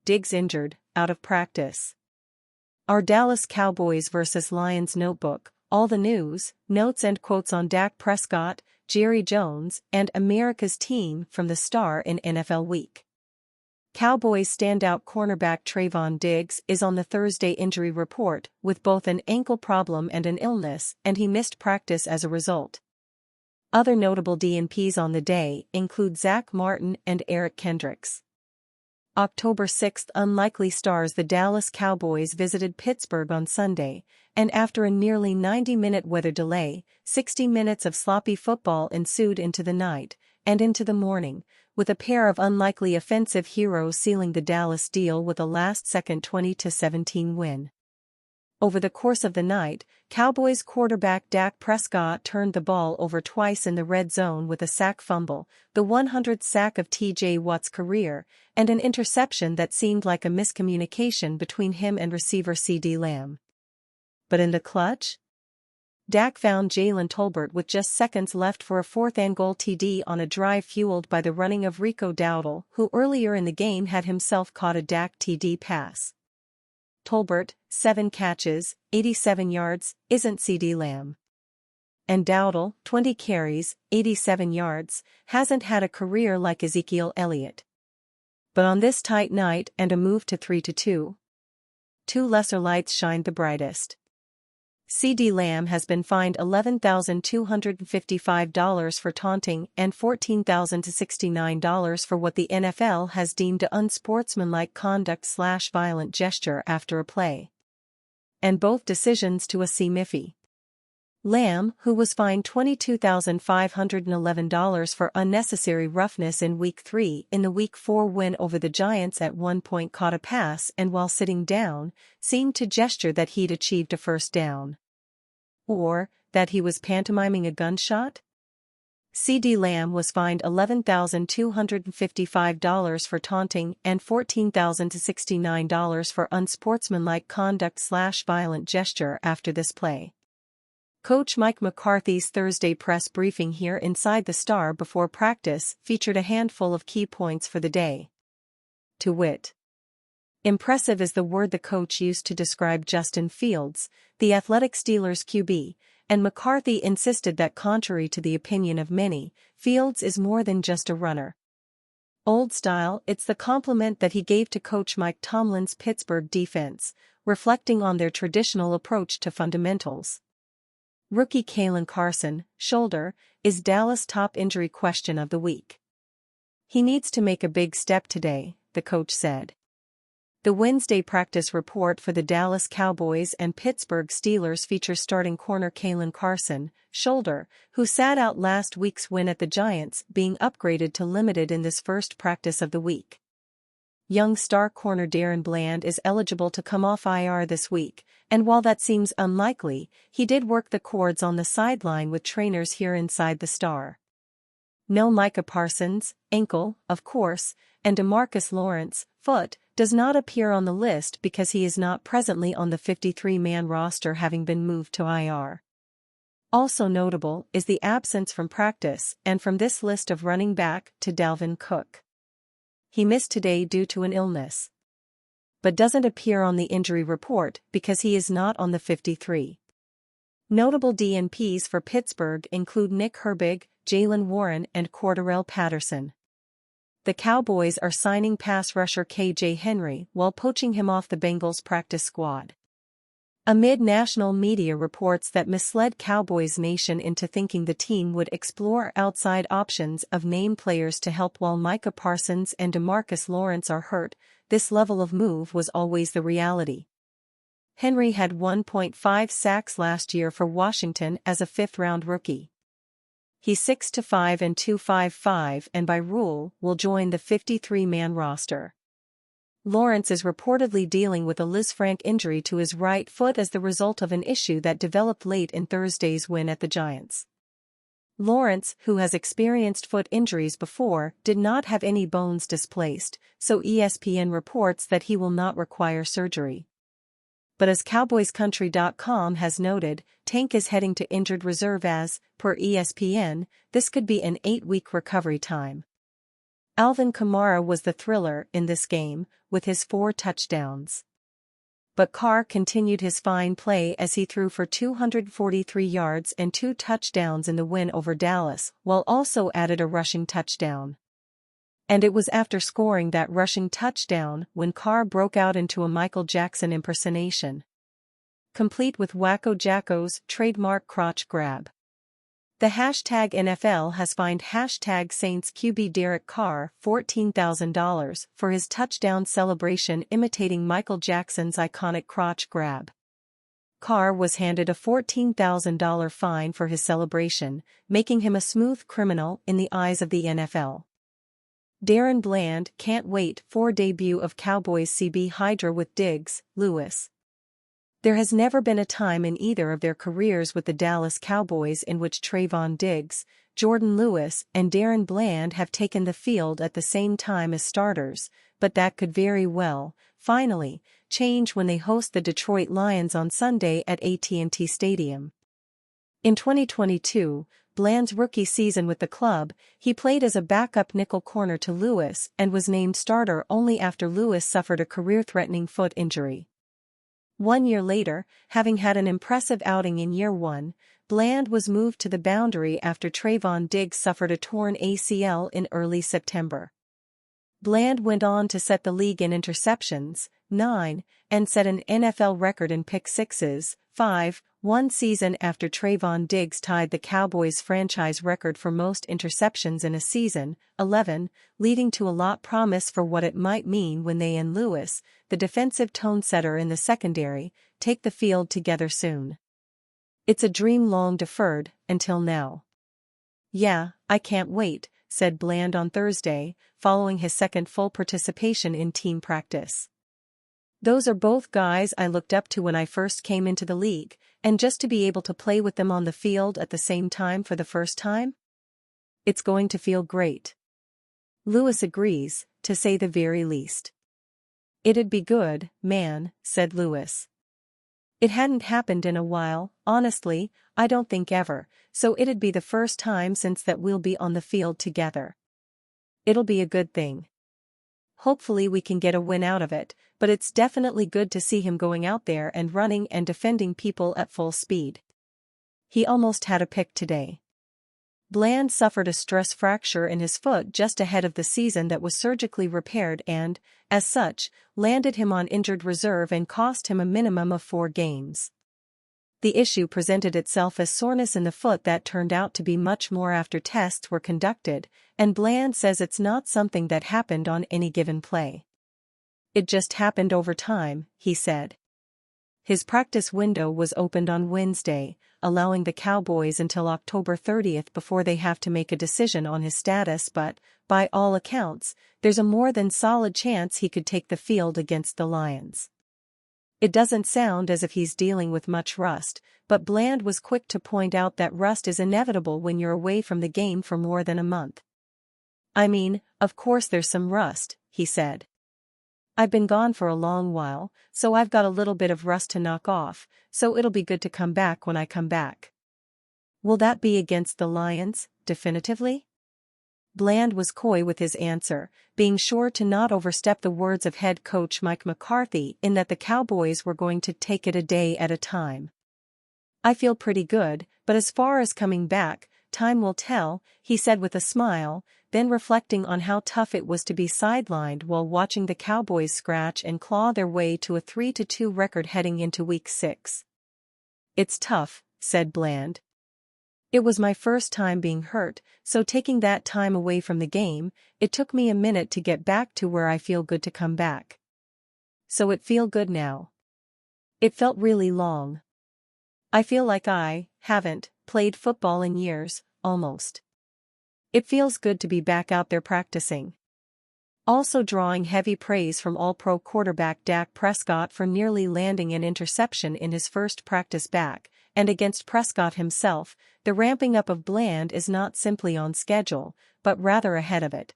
Diggs injured, out of practice. Our Dallas Cowboys vs. Lions notebook, all the news, notes and quotes on Dak Prescott, Jerry Jones, and America's team from the Star in NFL Week. Cowboys standout cornerback Trayvon Diggs is on the Thursday injury report with both an ankle problem and an illness, and he missed practice as a result. Other notable DNPs on the day include Zach Martin and Eric Kendricks. October 6th. Unlikely stars. The Dallas Cowboys visited Pittsburgh on Sunday, and after a nearly 90-minute weather delay, 60 minutes of sloppy football ensued into the night and into the morning, with a pair of unlikely offensive heroes sealing the Dallas deal with a last-second 20-17 win. Over the course of the night, Cowboys quarterback Dak Prescott turned the ball over twice in the red zone with a sack fumble, the 100th sack of T.J. Watt's career, and an interception that seemed like a miscommunication between him and receiver C.D. Lamb. But in the clutch, Dak found Jalen Tolbert with just seconds left for a fourth-and-goal TD on a drive fueled by the running of Rico Dowdle, who earlier in the game had himself caught a Dak TD pass. Tolbert, 7 catches, 87 yards, isn't C.D. Lamb. And Dowdle, 20 carries, 87 yards, hasn't had a career like Ezekiel Elliott. But on this tight night and a move to 3-2, two lesser lights shined the brightest. C.D. Lamb has been fined $11,255 for taunting and $14,069 for what the NFL has deemed unsportsmanlike conduct/violent gesture after a play. And both decisions to a C-Miffy. Lamb, who was fined $22,511 for unnecessary roughness in Week 3 in the Week 4 win over the Giants, at one point caught a pass and while sitting down, seemed to gesture that he'd achieved a first down. Or that he was pantomiming a gunshot? C.D. Lamb was fined $11,255 for taunting and $14,069 for unsportsmanlike conduct/violent gesture after this play. Coach Mike McCarthy's Thursday press briefing here inside the Star before practice featured a handful of key points for the day. To wit, impressive is the word the coach used to describe Justin Fields, the athletic Steelers QB, and McCarthy insisted that contrary to the opinion of many, Fields is more than just a runner. Old style, it's the compliment that he gave to Coach Mike Tomlin's Pittsburgh defense, reflecting on their traditional approach to fundamentals. Rookie Kalen Carson, shoulder, is Dallas' top injury question of the week. He needs to make a big step today, the coach said. The Wednesday practice report for the Dallas Cowboys and Pittsburgh Steelers features starting corner Kalen Carson, shoulder, who sat out last week's win at the Giants, being upgraded to limited in this first practice of the week. Young star corner Darren Bland is eligible to come off IR this week, and while that seems unlikely, he did work the cords on the sideline with trainers here inside the Star. No Micah Parsons, ankle, of course, and DeMarcus Lawrence, foot, does not appear on the list because he is not presently on the 53-man roster, having been moved to IR. Also notable is the absence from practice and from this list of running back to Dalvin Cook. He missed today due to an illness, but doesn't appear on the injury report because he is not on the 53. Notable DNPs for Pittsburgh include Nick Herbig, Jaylen Warren and Cordarrelle Patterson. The Cowboys are signing pass rusher K.J. Henry while poaching him off the Bengals practice squad. Amid national media reports that misled Cowboys Nation into thinking the team would explore outside options of name players to help while Micah Parsons and DeMarcus Lawrence are hurt, this level of move was always the reality. Henry had 1.5 sacks last year for Washington as a fifth-round rookie. He's 6'5" and 255 and by rule will join the 53-man roster. Lawrence is reportedly dealing with a Lisfranc injury to his right foot as the result of an issue that developed late in Thursday's win at the Giants. Lawrence, who has experienced foot injuries before, did not have any bones displaced, so ESPN reports that he will not require surgery. But as CowboysCountry.com has noted, Tank is heading to injured reserve as, per ESPN, this could be an 8-week recovery time. Alvin Kamara was the thriller in this game, with his 4 touchdowns. But Carr continued his fine play as he threw for 243 yards and 2 touchdowns in the win over Dallas, while also added a rushing touchdown. And it was after scoring that rushing touchdown when Carr broke out into a Michael Jackson impersonation, complete with Wacko Jacko's trademark crotch grab. The hashtag NFL has fined hashtag Saints QB Derek Carr $14,000 for his touchdown celebration imitating Michael Jackson's iconic crotch grab. Carr was handed a $14,000 fine for his celebration, making him a smooth criminal in the eyes of the NFL. Darren Bland can't wait for debut of Cowboys CB Hydra with Diggs, Lewis. There has never been a time in either of their careers with the Dallas Cowboys in which Trayvon Diggs, Jordan Lewis and Darren Bland have taken the field at the same time as starters, but that could very well, finally, change when they host the Detroit Lions on Sunday at AT&T Stadium. In 2022, Bland's rookie season with the club, he played as a backup nickel corner to Lewis and was named starter only after Lewis suffered a career-threatening foot injury. 1 year later, having had an impressive outing in year 1, Bland was moved to the boundary after Trayvon Diggs suffered a torn ACL in early September. Bland went on to set the league in interceptions, 9, and set an NFL record in pick sixes, 5, 1 season after Trayvon Diggs tied the Cowboys' franchise record for most interceptions in a season, 11, leading to a lot promise for what it might mean when they and Lewis, the defensive tone-setter in the secondary, take the field together soon. It's a dream long deferred, until now. Yeah, I can't wait, said Bland on Thursday, following his second full participation in team practice. Those are both guys I looked up to when I first came into the league, and just to be able to play with them on the field at the same time for the first time? It's going to feel great. Lewis agrees, to say the very least. It'd be good, man, said Lewis. It hadn't happened in a while, honestly, I don't think ever, so it'd be the first time since that we'll be on the field together. It'll be a good thing. Hopefully we can get a win out of it, but it's definitely good to see him going out there and running and defending people at full speed. He almost had a pick today. Bland suffered a stress fracture in his foot just ahead of the season that was surgically repaired and, as such, landed him on injured reserve and cost him a minimum of 4 games. The issue presented itself as soreness in the foot that turned out to be much more after tests were conducted, and Bland says it's not something that happened on any given play. It just happened over time, he said. His practice window was opened on Wednesday, allowing the Cowboys until October 30th before they have to make a decision on his status, but, by all accounts, there's a more than solid chance he could take the field against the Lions. It doesn't sound as if he's dealing with much rust, but Bland was quick to point out that rust is inevitable when you're away from the game for more than a month. I mean, of course there's some rust, he said. I've been gone for a long while, so I've got a little bit of rust to knock off, so it'll be good to come back when I come back. Will that be against the Lions, definitively? Bland was coy with his answer, being sure to not overstep the words of head coach Mike McCarthy in that the Cowboys were going to take it a day at a time. I feel pretty good, but as far as coming back, time will tell, he said with a smile, then reflecting on how tough it was to be sidelined while watching the Cowboys scratch and claw their way to a 3-2 record heading into Week 6. It's tough, said Bland. It was my first time being hurt, so taking that time away from the game, it took me a minute to get back to where I feel good to come back. So it feel good now. It felt really long. I feel like I haven't played football in years, almost. It feels good to be back out there practicing. Also drawing heavy praise from All-Pro quarterback Dak Prescott for nearly landing an interception in his first practice back, and against Prescott himself, the ramping up of Bland is not simply on schedule, but rather ahead of it.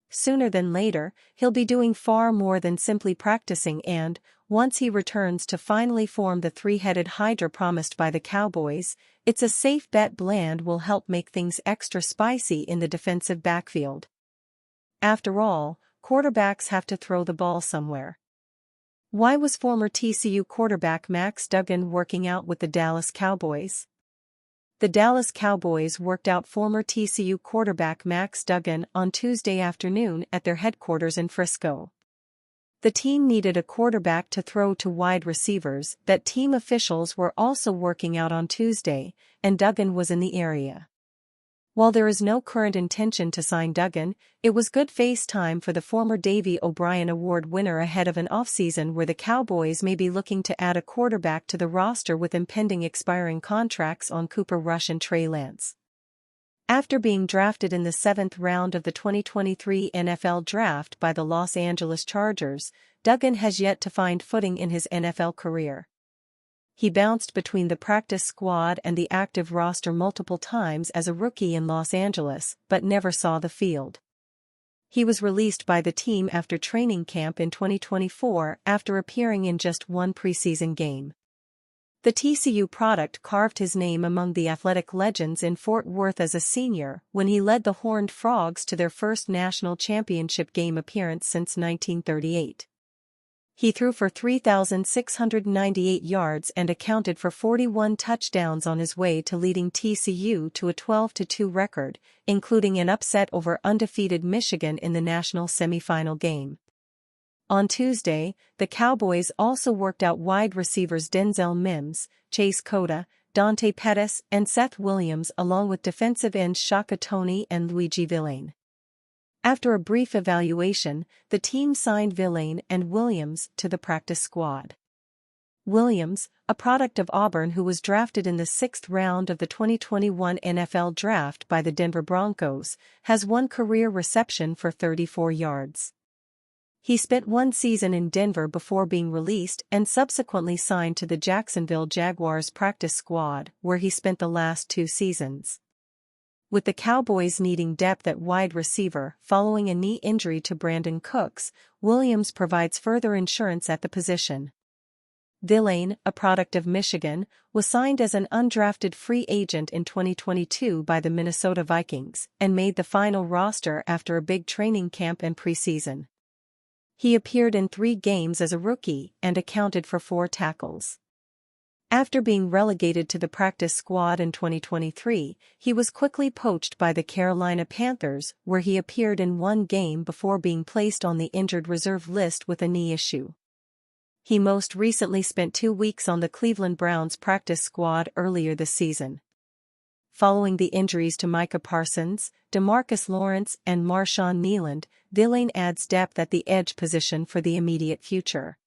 Sooner than later, he'll be doing far more than simply practicing and, once he returns to finally form the three-headed hydra promised by the Cowboys, it's a safe bet Bland will help make things extra spicy in the defensive backfield. After all, quarterbacks have to throw the ball somewhere. Why was former TCU quarterback Max Duggan working out with the Dallas Cowboys? The Dallas Cowboys worked out former TCU quarterback Max Duggan on Tuesday afternoon at their headquarters in Frisco. The team needed a quarterback to throw to wide receivers that team officials were also working out on Tuesday, and Duggan was in the area. While there is no current intention to sign Duggan, it was good face time for the former Davey O'Brien Award winner ahead of an offseason where the Cowboys may be looking to add a quarterback to the roster with impending expiring contracts on Cooper Rush and Trey Lance. After being drafted in the 7th round of the 2023 NFL Draft by the Los Angeles Chargers, Duggan has yet to find footing in his NFL career. He bounced between the practice squad and the active roster multiple times as a rookie in Los Angeles, but never saw the field. He was released by the team after training camp in 2024 after appearing in just one preseason game. The TCU product carved his name among the athletic legends in Fort Worth as a senior when he led the Horned Frogs to their first national championship game appearance since 1938. He threw for 3,698 yards and accounted for 41 touchdowns on his way to leading TCU to a 12-2 record, including an upset over undefeated Michigan in the national semifinal game. On Tuesday, the Cowboys also worked out wide receivers Denzel Mims, Chase Cota, Dante Pettis, and Seth Williams along with defensive ends Shaka Toney and Luigi Villain. After a brief evaluation, the team signed Villain and Williams to the practice squad. Williams, a product of Auburn who was drafted in the 6th round of the 2021 NFL Draft by the Denver Broncos, has one career reception for 34 yards. He spent one season in Denver before being released and subsequently signed to the Jacksonville Jaguars practice squad, where he spent the last 2 seasons. With the Cowboys needing depth at wide receiver following a knee injury to Brandon Cooks, Williams provides further insurance at the position. Villain, a product of Michigan, was signed as an undrafted free agent in 2022 by the Minnesota Vikings and made the final roster after a big training camp and preseason. He appeared in 3 games as a rookie and accounted for 4 tackles. After being relegated to the practice squad in 2023, he was quickly poached by the Carolina Panthers, where he appeared in 1 game before being placed on the injured reserve list with a knee issue. He most recently spent 2 weeks on the Cleveland Browns practice squad earlier this season. Following the injuries to Micah Parsons, DeMarcus Lawrence and Marshawn Kneeland, Villain adds depth at the edge position for the immediate future.